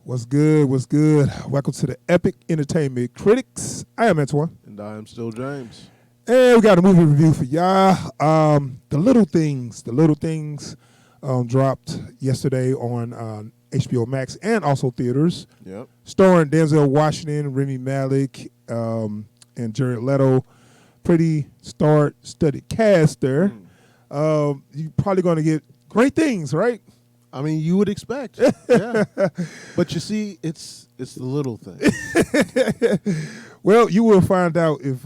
What's good? What's good? Welcome to the Epic Entertainment Critics. I am Antoine. And I am still James. And we got a movie review for y'all. The Little Things. Dropped yesterday on HBO Max and also theaters. Yep. Starring Denzel Washington, Rami Malek, and Jared Leto. Pretty star-studded cast there. You're probably going to get great things, right? I mean, you would expect. Yeah. But you see, it's the little thing. Well, you will find out if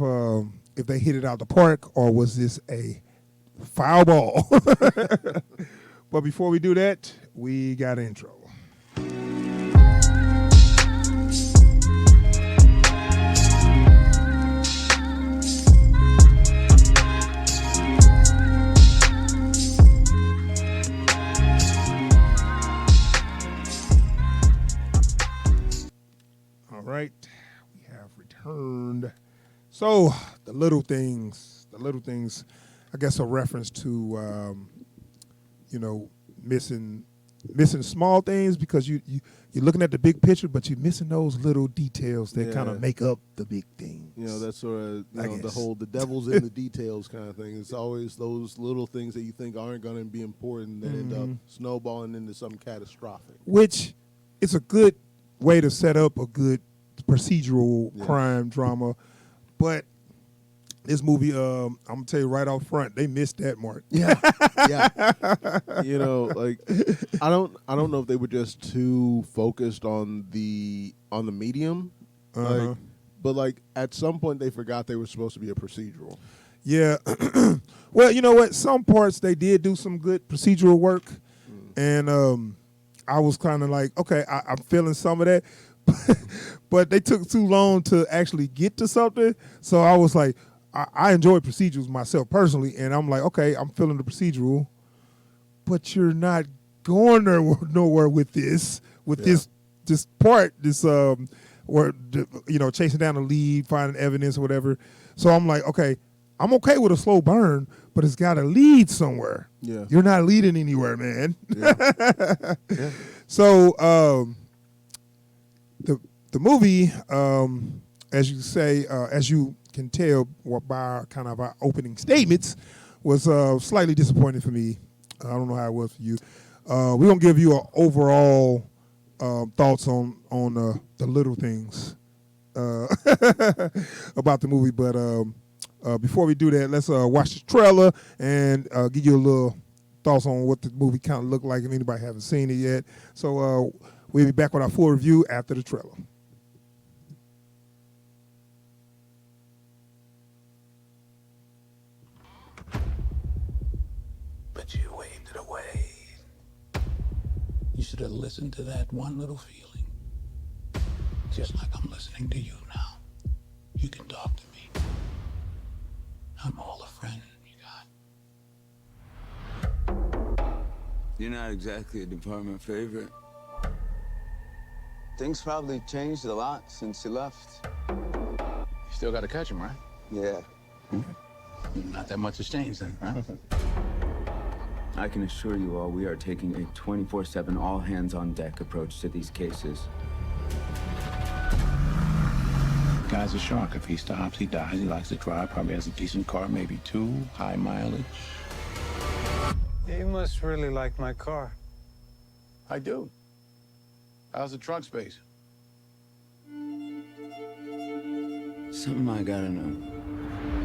they hit it out the park or was this a foul ball. But before we do that, we got an intro. All right, we have returned. So, the little things, I guess a reference to, missing small things because you're looking at the big picture, but you're missing those little details that kind of make up the big things. You know, that's sort of the devil's in the details kind of thing. It's always those little things that you think aren't going to be important that end up snowballing into something catastrophic. Which is a good way to set up a good procedural crime drama, but this movie, I'm gonna tell you right out front, they missed that mark. Yeah. You know, like I don't know if they were just too focused on the medium, but like at some point they forgot they were supposed to be a procedural. Yeah. Well, you know what? Some parts they did do some good procedural work, and I was kind of like, okay, I'm feeling some of that, but they took too long to actually get to something. So I was like, I enjoy procedurals myself personally, and I'm like, okay, I'm feeling the procedural, but you're not going nowhere with this part, where chasing down the lead, finding evidence or whatever. So I'm like, okay, I'm okay with a slow burn, but it's got to lead somewhere. Yeah, you're not leading anywhere, man. Yeah. Yeah. So the movie, as you can tell by kind of our opening statements, was slightly disappointing for me. I don't know how it was for you. We're going to give you an overall thoughts on the little things about the movie. But before we do that, let's watch the trailer and give you a little thoughts on what the movie kind of looked like if anybody haven't seen it yet. So we'll be back with our full review after the trailer. You waved it away. You should have listened to that one little feeling. Just like I'm listening to you now. You can talk to me. I'm all the friend you got. You're not exactly a department favorite. Things probably changed a lot since you left. You still got to catch him, right? Yeah. Not that much has changed then, right? I can assure you all we are taking a 24/7 all-hands-on-deck approach to these cases. Guy's a shark. If he stops, he dies. He likes to drive. Probably has a decent car, maybe 2, high mileage. You must really like my car. I do. How's the trunk space? Something I gotta know.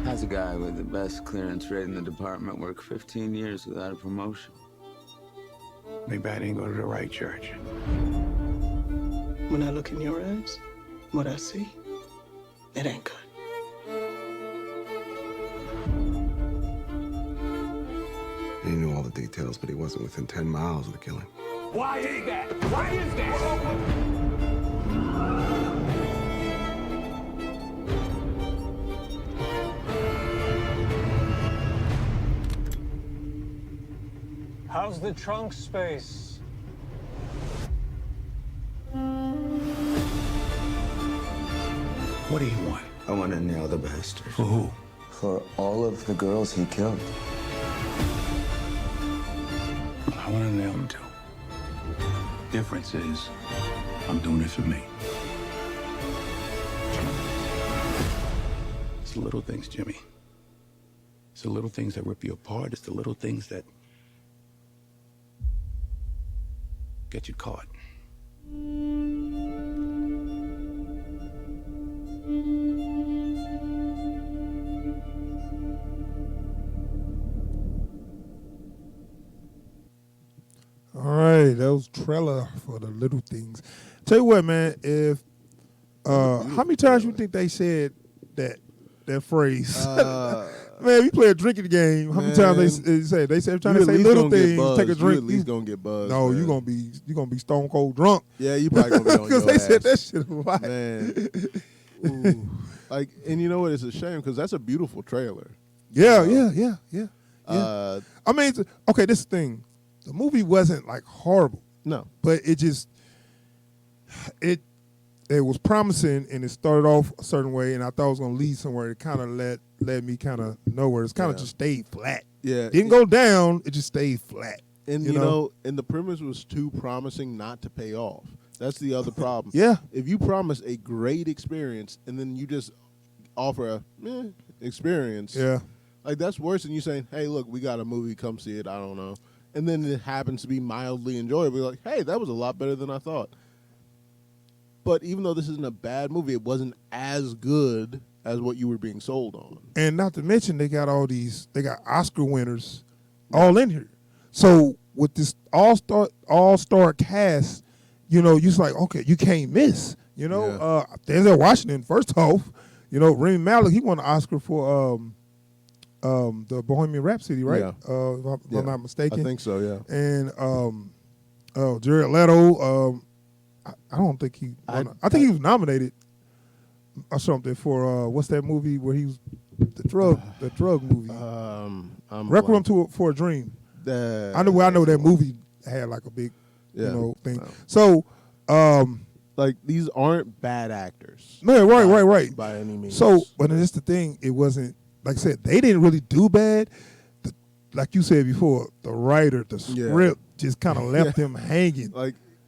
How's a guy with the best clearance rate in the department work 15 years without a promotion? Maybe I didn't go to the right church. When I look in your eyes, what I see, it ain't good. He knew all the details, but he wasn't within 10 miles of the killing. Why is that? Why is that? How's the trunk space? What do you want? I want to nail the bastard. For who? For all of the girls he killed. I want to nail him too. Difference is, I'm doing it for me. It's the little things, Jimmy. It's the little things that rip you apart. It's the little things that get you caught. All right, that was Trailer for the Little Things. Tell you what, man, if how many times you think they said that phrase? Man, we play a drinking game. How many times they say? They say every time they say little things, take a drink. You at least gonna get buzzed. No, man. you gonna be stone cold drunk. Yeah, you probably gonna be on your because they ass. said that shit a lot. Man. Ooh. Like, and you know what? It's a shame because that's a beautiful trailer. Yeah. I mean, okay, this thing, the movie wasn't like horrible. No, but it just it was promising and it started off a certain way and I thought it was gonna lead somewhere. It kind of led me kind of nowhere. It's kind of just stayed flat. Yeah, didn't go down. It just stayed flat. And you know, and the premise was too promising not to pay off. That's the other problem. Yeah. If you promise a great experience and then you just offer a experience, yeah, like that's worse than you saying, "Hey, look, we got a movie, come see it." I don't know, and then it happens to be mildly enjoyable. You're like, "Hey, that was a lot better than I thought." But even though this isn't a bad movie, it wasn't as good as what you were being sold on. And not to mention, they got Oscar winners all in here. So with this all-star cast, you know, you're like, okay, you can't miss. You know, Denzel Washington, first off, you know, Rami Malek, he won an Oscar for the Bohemian Rhapsody, right? Yeah. If I'm not mistaken. I think so, yeah. And Jared Leto, I don't think I think he was nominated or something for what's that movie where he was the drug movie. Requiem for a Dream. I know that movie had like a big thing. So like these aren't bad actors. No, right. By any means. So, but it's the thing, it wasn't like I said, they didn't really do bad. Like you said before, the writer, the script just kind of left them hanging.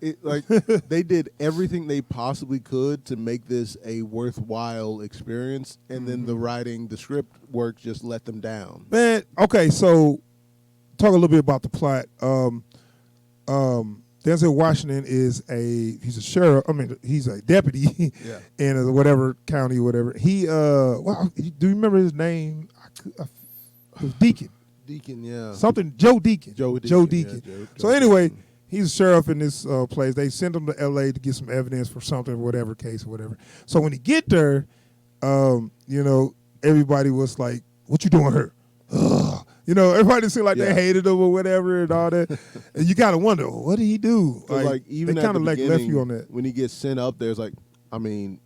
They did everything they possibly could to make this a worthwhile experience, and then the writing, the script work just let them down. Man, okay, so talk a little bit about the plot. Denzel Washington he's a sheriff. I mean, he's a deputy in whatever county or whatever. He do you remember his name? It was Deacon. Deacon, yeah. Something Joe Deacon. Joe Deacon. Yeah, So anyway, he's a sheriff in this place. They send him to L.A. to get some evidence for something, whatever case or whatever. So when he get there, you know, everybody was like, "What you doing here?" Ugh. You know, everybody seemed like they hated him or whatever and all that. And you got to wonder, what did he do? Like even they kind of like left you on that. When he gets sent up there, it's like, I mean,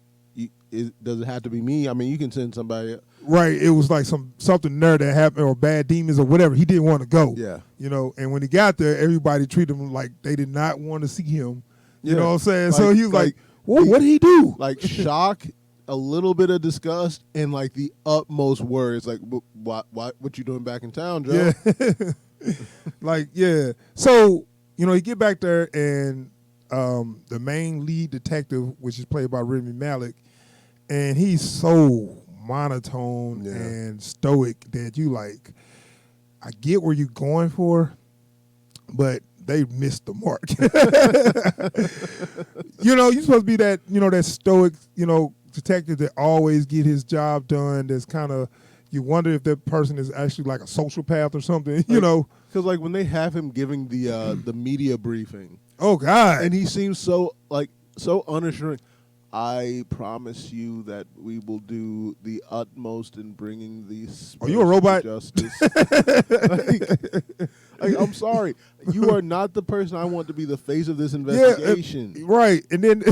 does it have to be me? I mean, you can send somebody. Right. It was like something there that happened or bad demons or whatever. He didn't want to go. Yeah. You know, and when he got there, everybody treated him like they did not want to see him. You know what I'm saying? Like, so he was like, well, what did he do? Like shock, a little bit of disgust, and like the utmost worries. Like, what you doing back in town, Joe? Yeah. So, you know, he get back there and the main lead detective, which is played by Rami Malek, and he's so monotone and stoic that you like, I get where you're going for, but they missed the mark. You know, you're supposed to be that, you know, that stoic, you know, detective that always get his job done. That's kind of, you wonder if that person is actually like a sociopath or something, you know. Because like when they have him giving the media briefing. Oh, God. And he seems so unassuring. I promise you that we will do the utmost in bringing these. Are you a robot? Justice. like, I'm sorry, you are not the person I want to be the face of this investigation. Yeah, right. And then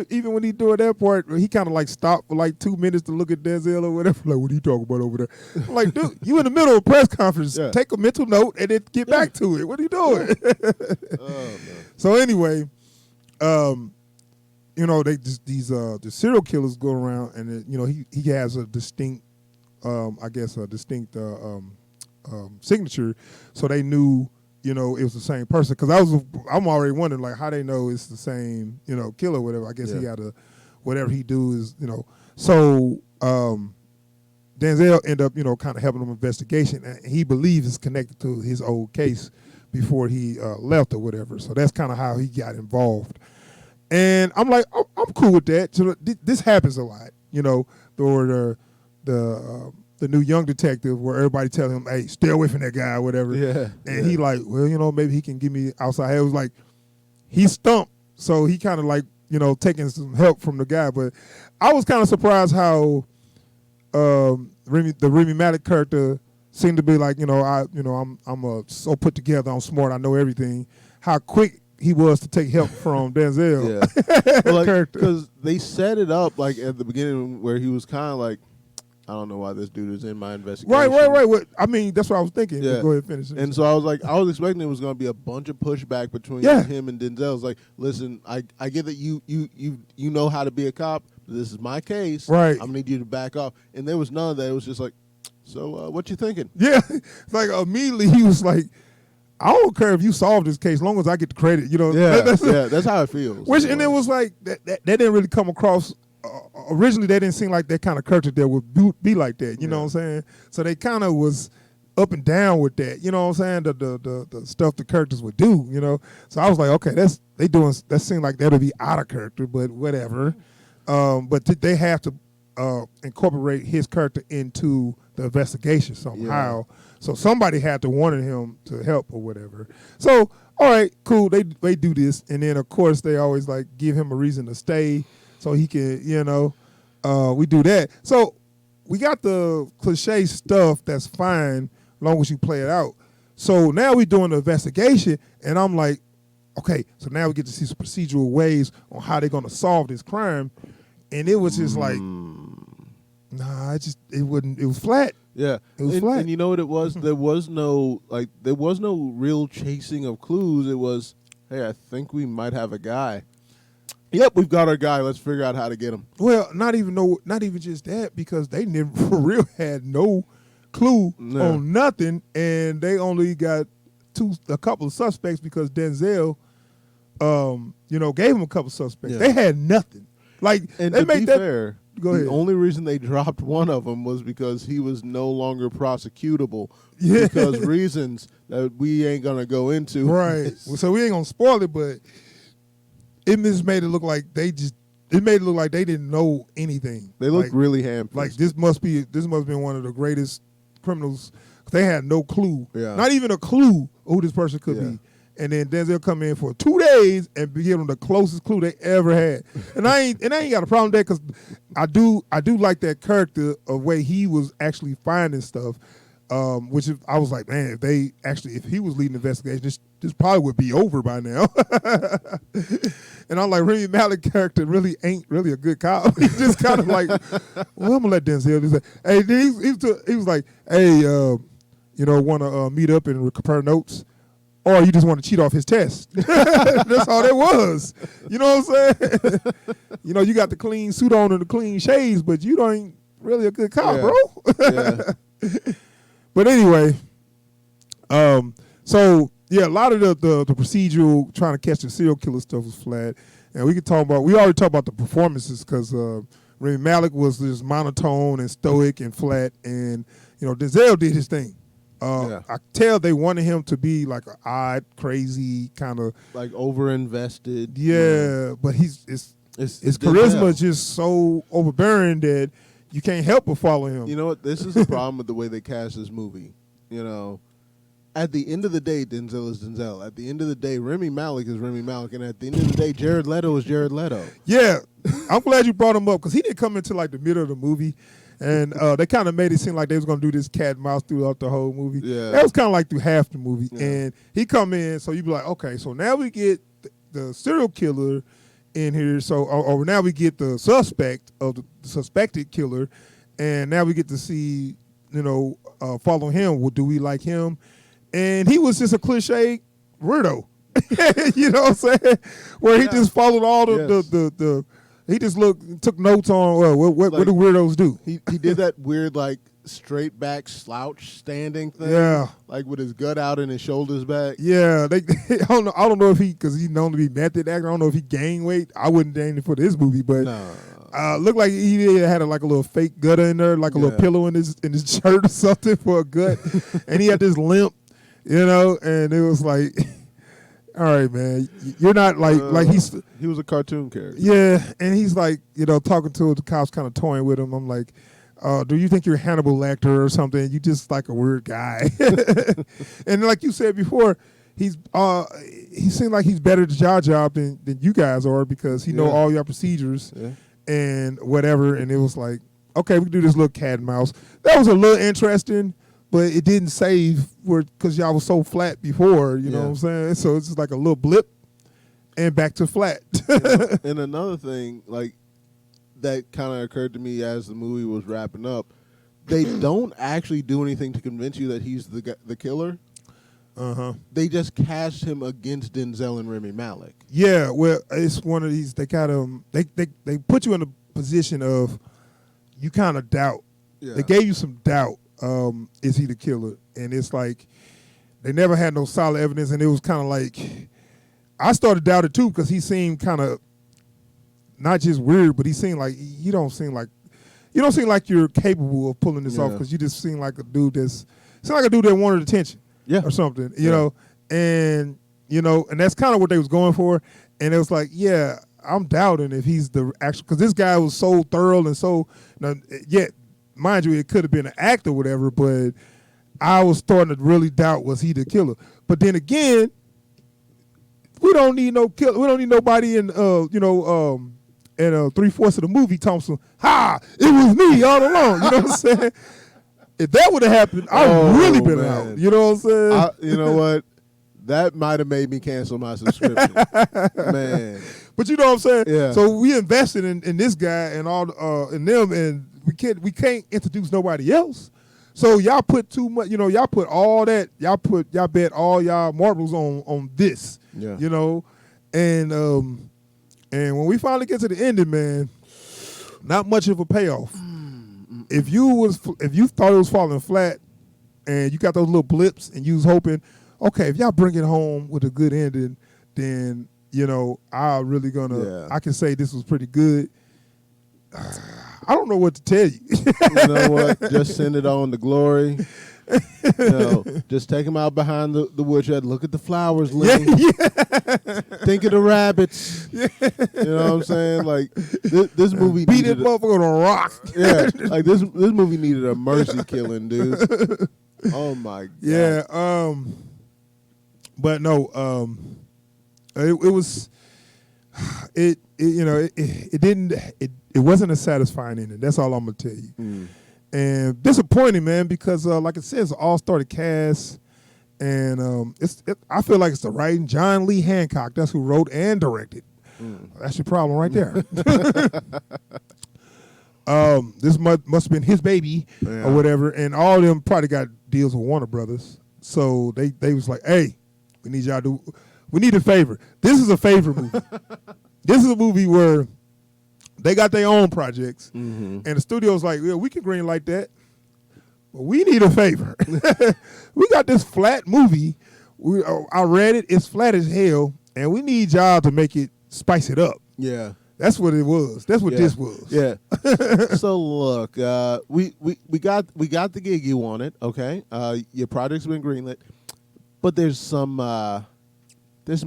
even when he doing that part, he kind of like stopped for like 2 minutes to look at Denzel or whatever. Like, what are you talking about over there? I'm like, dude, you in the middle of a press conference. Yeah. Take a mental note and then get back to it. What are you doing? Oh, man. So anyway, you know, the serial killers go around, and you know he has a distinct, signature, so they knew it was the same person. Because I'm already wondering like how they know it's the same, killer or whatever. I guess he got to, whatever he do is, So Denzel end up, kind of helping him investigation. And he believes it's connected to his old case before he left or whatever. So that's kind of how he got involved. And I'm like, I'm cool with that. So this happens a lot, or the new young detective where everybody telling him, hey, stay away from that guy or whatever. Yeah. And he like, well, maybe he can give me outside. It was like, he stumped. So he kind of like, taking some help from the guy. But I was kind of surprised how the Remy Malek character seemed to be like, I'm so put together, I'm smart, I know everything. How quick he was to take help from Denzel. Yeah. Because they set it up like at the beginning where he was kind of like, I don't know why this dude is in my investigation. Right. I mean, that's what I was thinking. Yeah. Go ahead and finish. And so I was expecting it was going to be a bunch of pushback between him and Denzel. It's like, listen, I get that you know how to be a cop. This is my case. Right. I'm going to need you to back off. And there was none of that. It was just like, so what you thinking? Yeah. Like immediately he was like, I don't care if you solve this case, as long as I get the credit. Yeah, that's how it feels. And it was like that didn't really come across. Originally, they didn't seem like that kind of character that would be like that. You know what I'm saying? So they kind of was up and down with that. You know what I'm saying? The stuff the characters would do. So I was like, okay, that seemed like that would be out of character, but whatever. But they have to incorporate his character into the investigation somehow. Yeah. So somebody had to warn him to help or whatever. So all right, cool. They do this, and then of course they always like give him a reason to stay. So he can, we do that. So we got the cliche stuff that's fine as long as you play it out. So now we're doing the investigation, and I'm like, okay, so now we get to see some procedural ways on how they're going to solve this crime. And it was just like, nah, it was flat. Yeah. It was flat. And you know what it was? There was no real chasing of clues. It was, hey, I think we might have a guy. Yep, we've got our guy. Let's figure out how to get him. Well, not even just that, because they never for real had no clue on nothing, and they only got a couple of suspects because Denzel, gave them a couple of suspects. Yeah. They had nothing. Like, and they to made be that, fair, go ahead. The only reason they dropped one of them was because he was no longer prosecutable. Yeah. Because reasons that we ain't gonna go into. Right. So we ain't gonna spoil it, but it just made it look like they didn't know anything. They looked really ham-fisted. Like this must have been one of the greatest criminals. They had no clue. Yeah. Not even a clue who this person could be. And then Denzel come in for 2 days and give them the closest clue they ever had. And I ain't got a problem with that, because I do like that character of way he was actually finding stuff. Which I was like, man, if he was leading the investigation, this probably would be over by now. And I'm like, Remy Malek character really ain't really a good cop. He's just kind of like, well, I'm gonna let Denzel. He's like, hey, he was like, hey, want to meet up and compare notes, or you just want to cheat off his test. That's all that was. You know what I'm saying? You got the clean suit on and the clean shades, but you ain't really a good cop, bro. Yeah. But anyway, so yeah, a lot of the procedural trying to catch the serial killer stuff was flat, and we already talked about the performances, because Remy Malek was just monotone and stoic and flat, and Denzel did his thing. I tell they wanted him to be like an odd, crazy kind of like over-invested. Yeah, but his charisma is just so overbearing that you can't help but follow him. You know what? This is the problem with the way they cast this movie. At the end of the day, Denzel is Denzel. At the end of the day, Remy Malek is Remy Malek. And at the end of the day, Jared Leto is Jared Leto. Yeah. I'm glad you brought him up, because he didn't come into like the middle of the movie. And they kind of made it seem like they was going to do this cat and mouse throughout the whole movie. Yeah. That was kind of like through half the movie. Yeah. And he come in, so you be like, okay, so now we get the serial killer in here. So or now we get the suspect of the suspected killer, and now we get to see, follow him. Well, do we like him? And he was just a cliche weirdo. You know what I'm saying? Where he just followed all the he just took notes on what do weirdos do. He did that weird, like, straight back slouch standing thing. Yeah. Like with his gut out and his shoulders back. Yeah, I don't know if because he's known to be method actor. I don't know if he gained weight. I wouldn't gain it for this movie, but looked like he had like a little fake gutter in there, like a little pillow in his shirt or something for a gut, and he had this limp, and it was like, all right, man, you're not like he was a cartoon character. Yeah, and he's like, talking to the cops, kind of toying with him. I'm like, do you think you're Hannibal Lecter or something? You just like a weird guy. And like you said before, he seemed like he's better at the job than you guys are because he know all your procedures and whatever. And it was like, okay, we can do this little cat and mouse. That was a little interesting, but it didn't save because y'all was so flat before, you know what I'm saying? So it's just like a little blip and back to flat. And another thing, like, that kind of occurred to me as the movie was wrapping up, they don't actually do anything to convince you that he's the killer. They just cast him against Denzel and Rami Malek. Yeah, well, it's one of these. They got they put you in a position of you kind of doubt. Yeah. They gave you some doubt. Is he the killer? And it's like they never had no solid evidence, and it was kind of like I started doubting too because he seemed kind of not just weird, but he seemed like you don't seem like you're capable of pulling this off because you just seem like a dude that wanted attention. Yeah. Or something, you know, and that's kind of what they was going for, and it was like, yeah, I'm doubting if he's the actual, because this guy was so thorough and so, yet, mind you, it could have been an act or whatever, but I was starting to really doubt was he the killer. But then again, we don't need no killer. We don't need nobody in, and 3/4 of the movie, Thompson. Ha! It was me all along. You know what I'm saying? If that would have happened, I'd really been out. You know what I'm saying? You know what? That might have made me cancel my subscription. Man. But you know what I'm saying? Yeah. So we invested in this guy and all in them, and we can't introduce nobody else. So y'all put too much, y'all put all that, y'all bet all y'all marbles on this. Yeah. And when we finally get to the ending, man, not much of a payoff. If you thought it was falling flat and you got those little blips and you was hoping, okay, if y'all bring it home with a good ending, then I'm really gonna I can say this was pretty good. I don't know what to tell you. You know what? Just send it on to glory. Just take him out behind the woodshed. Look at the flowers, Lee. Think of the rabbits. You know what I'm saying? Like this movie beat that motherfucker on a rock. Yeah, like this movie needed a mercy killing, dude. Oh my god. Yeah. But no. It was. It wasn't a satisfying ending. That's all I'm gonna tell you. And disappointing, man, because like it says, all-started cast, and I feel like it's the writing. John Lee Hancock, that's who wrote and directed. That's your problem right there. This must have been his baby or whatever, and all of them probably got deals with Warner Brothers. So they was like, hey, we need a favor. This is a favor movie. This is a movie where they got their own projects, and the studio's like, yeah, we can green like that, but we need a favor. We got this flat movie. I read it. It's flat as hell, and we need y'all to spice it up. Yeah. That's what it was. That's what this was. Yeah. So look, we got the gig you wanted. Okay. Your project's been greenlit, but there's some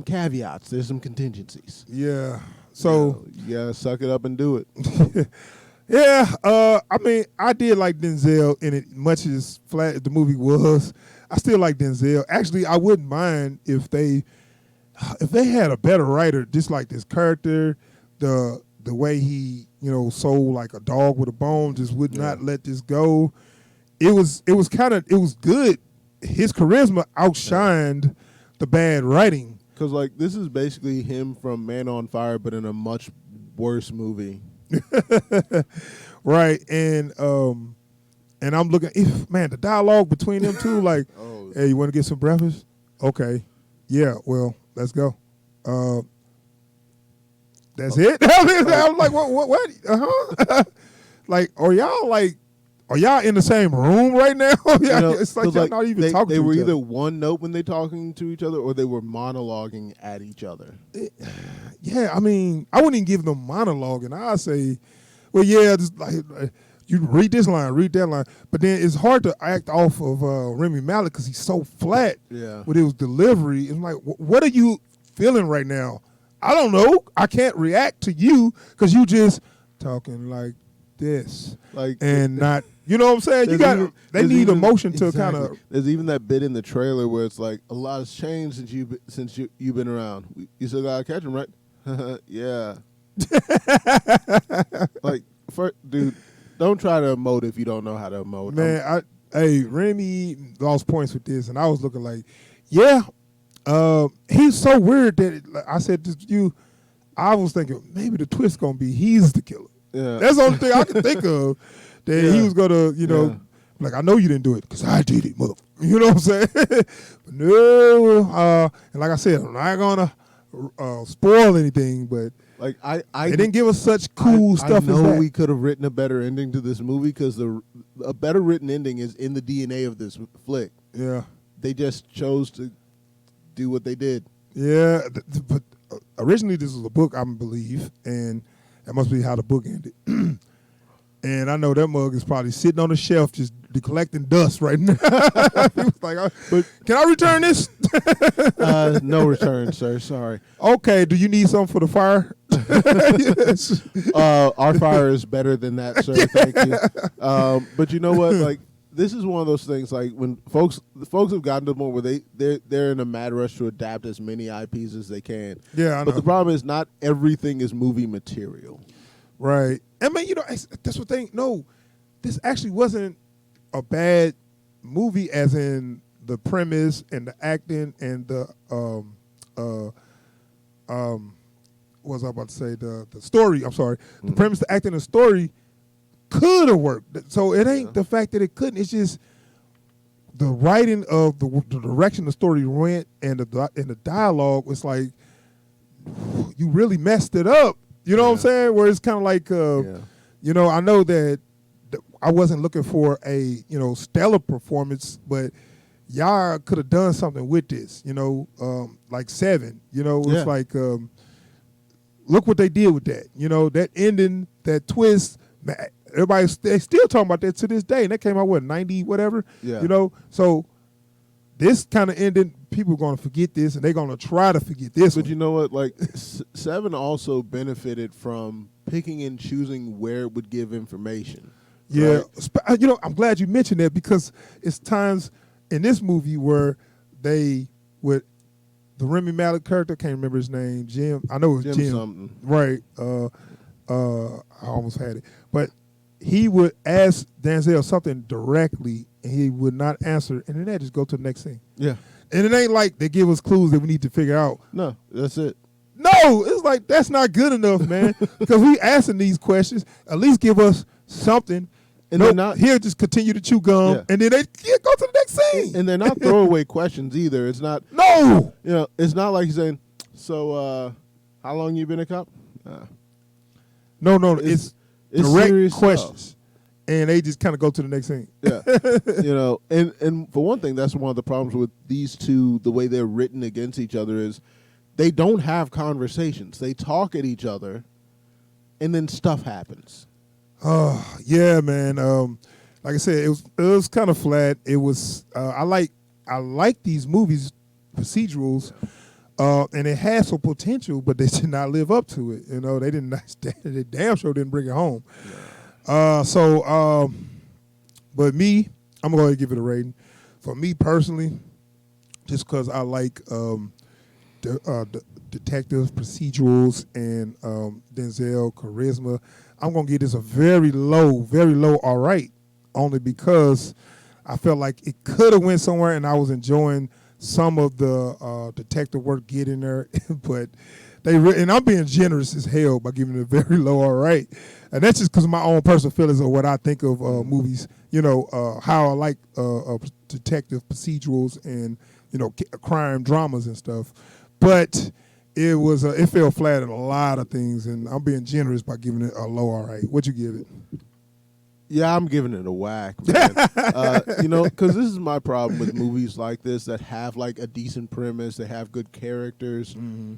caveats. There's some contingencies. Yeah. So you gotta suck it up and do it. Yeah. I mean, I did like Denzel in it, much as flat as the movie was. I still like Denzel. Actually, I wouldn't mind if they had a better writer, just like this character, the way he, sold like a dog with a bone, just would not let this go. It was good. His charisma outshined the bad writing. Because, like, this is basically him from Man on Fire, but in a much worse movie. Right. And I'm looking, the dialogue between them two, like, hey, you want to get some breakfast? Okay. Yeah, well, let's go. That's it? I was like, what? Uh-huh. Like, are y'all, like, are y'all in the same room right now? Yeah, it's like 'cause, y'all not even talking They to were each either other. one note when they talking to each other, or they were monologuing at each other. Yeah, I mean, I wouldn't even give them monologue, and I'd say, well, yeah, just like you read this line, read that line, but then it's hard to act off of Remy Malek because he's so flat Yeah. with his delivery. It's like, what are you feeling right now? I don't know. I can't react to you because you just talking like this, Like and not. You know what I'm saying? You got. They need emotion to kind of. There's even that bit in the trailer where it's like a lot has changed since you've been around. You still gotta catch him, right? Yeah. Like, dude, don't try to emote if you don't know how to emote. Man, hey, Remy lost points with this, and I was looking like, yeah, he's so weird that I said to you, I was thinking maybe the twist gonna be he's the killer. Yeah. That's the only thing I could think of. That he was gonna, like, I know you didn't do it because I did it, motherfucker. You know what I'm saying? But no, and like I said, I'm not gonna spoil anything, but Like they didn't give us such cool stuff I know as that. we could have written a better ending to this movie because a better written ending is in the DNA of this flick. Yeah, They just chose to do what they did. yeah, but originally this was a book, I believe, and that must be how the book ended. And I know that mug is probably sitting on the shelf just collecting dust right now. He was like, can I return this? No return, sir. Sorry. Okay, do you need something for the fire? Yes. Our fire is better than that, sir. Thank you. But you know what? Like, this is one of those things. Like, when folks have gotten to the point where they're in a mad rush to adapt as many IPs as they can. Yeah, I know. But the problem is not everything is movie material. Right. I mean, that's what they no. This actually wasn't a bad movie, as in the premise and the acting and the what was I about to say? The story. I'm sorry. The premise, the acting, and the story could have worked. So it ain't the fact that it couldn't. It's just the writing of the direction the story went and the dialogue was like, you really messed it up. You know what I'm saying? Where it's kind of like, I know that I wasn't looking for a, stellar performance, but y'all could have done something with this, like Seven. It's like, look what they did with that. That ending, that twist, man, they still talking about that to this day. And that came out, 90, whatever? Yeah. So this kind of ending, people are going to forget this, and they're going to try to forget this But one. you know what? Like, Seven also benefited from picking and choosing where it would give information. Yeah, right? I'm glad you mentioned that because it's times in this movie where they would, the Remy Malek character, can't remember his name, Jim. I know it was Jim. Something. Right. I almost had it, but he would ask Denzel something directly, and he would not answer, and then they just go to the next thing. Yeah. And it ain't like they give us clues that we need to figure out. No, that's it. No, it's like that's not good enough, man. Because we asking these questions, at least give us something. And they're not, he'll just continue to chew gum, and then they go to the next scene. And they're not throwaway questions either. It's not. No. It's not like he's saying, so how long you been a cop? No, it's direct serious questions. Stuff. And they just kind of go to the next thing. Yeah. And for one thing, that's one of the problems with these two, the way they're written against each other is they don't have conversations. They talk at each other, and then stuff happens. Oh, yeah, man. Like I said, it was kind of flat. It was I like these movies, procedurals, and it had some potential, but they did not live up to it. They didn't. They damn sure didn't bring it home. Yeah. But me, I'm going to give it a rating. For me personally, just because I like the detective procedurals and Denzel charisma, I'm going to give this a very low, all right, only because I felt like it could have went somewhere, and I was enjoying some of the detective work getting there, but and I'm being generous as hell by giving it a very low all right. And that's just because of my own personal feelings of what I think of movies, how I like detective procedurals and, crime dramas and stuff. But it fell flat in a lot of things, and I'm being generous by giving it a low all right. What you give it? Yeah, I'm giving it a whack, man. You know, because this is my problem with movies like this that have like a decent premise, they have good characters. Mm-hmm.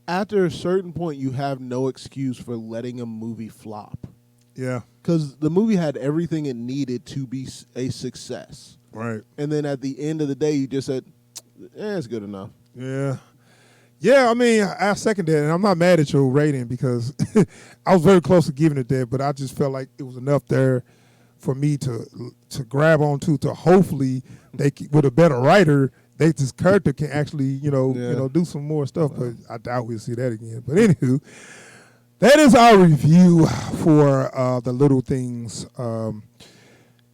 After a certain point, you have no excuse for letting a movie flop. Yeah. Because the movie had everything it needed to be a success. Right. And then at the end of the day, you just said, it's good enough. Yeah. Yeah, I mean, I second that, and I'm not mad at your rating because I was very close to giving it that, but I just felt like it was enough there for me to grab onto to hopefully with a better writer, this character can actually, you know, do some more stuff. But I doubt we'll see that again. But anywho, that is our review for The Little Things.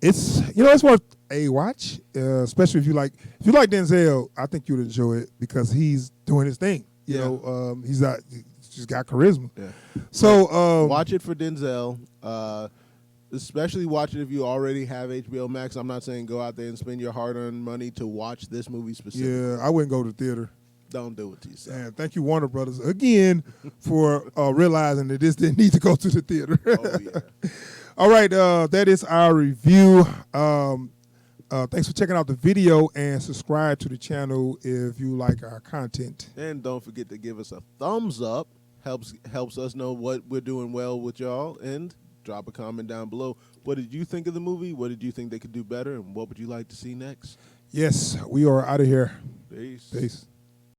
It's worth a watch, especially if you like Denzel. I think you'd enjoy it because he's doing his thing. You know, he's just got charisma. Yeah. So watch it for Denzel. Especially watch it if you already have HBO Max. I'm not saying go out there and spend your hard-earned money to watch this movie specifically. Yeah, I wouldn't go to the theater. Don't do it to yourself. And thank you, Warner Brothers, again for realizing that this didn't need to go to the theater. Oh, yeah. All right, that is our review. Thanks for checking out the video and subscribe to the channel if you like our content. And don't forget to give us a thumbs up. Helps us know what we're doing well with y'all. And drop a comment down below. What did you think of the movie? What did you think they could do better? And what would you like to see next? Yes, we are out of here. Peace. Peace.